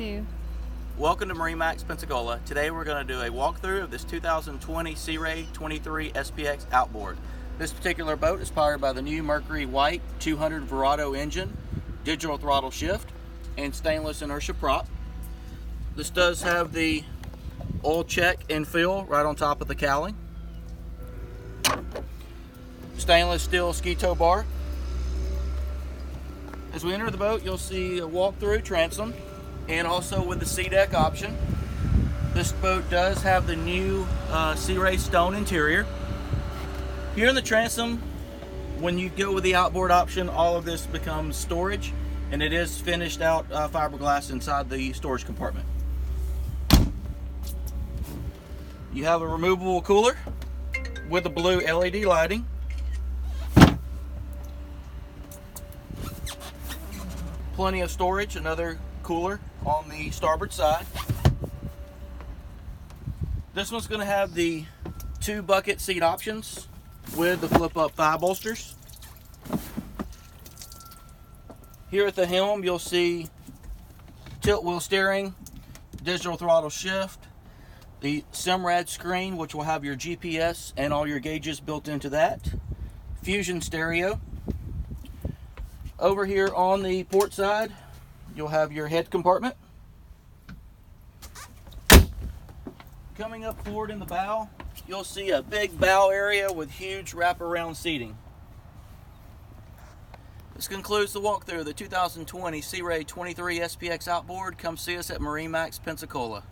2. Welcome to MarineMax Pensacola. Today we're going to do a walkthrough of this 2020 Sea Ray 23 SPX Outboard. This particular boat is powered by the new Mercury White 200 Verado engine, digital throttle shift, and stainless inertia prop. This does have the oil check and fill right on top of the cowling. Stainless steel ski tow bar. As we enter the boat, you'll see a walk-through transom, and also with the sea deck option. This boat does have the new Sea Ray stone interior. Here in the transom, when you go with the outboard option, all of this becomes storage, and it is finished out fiberglass inside the storage compartment. You have a removable cooler with the blue LED lighting. Plenty of storage, another cooler on the starboard side. This one's going to have the 2 bucket seat options with the flip up thigh bolsters. Here at the helm, you'll see tilt wheel steering, digital throttle shift, the Simrad screen, which will have your GPS and all your gauges built into that, fusion stereo. Over here on the port side, you'll have your head compartment. Coming up forward in the bow, you'll see a big bow area with huge wraparound seating. This concludes the walkthrough of the 2020 Sea Ray 23 SPX Outboard. Come see us at MarineMax Pensacola.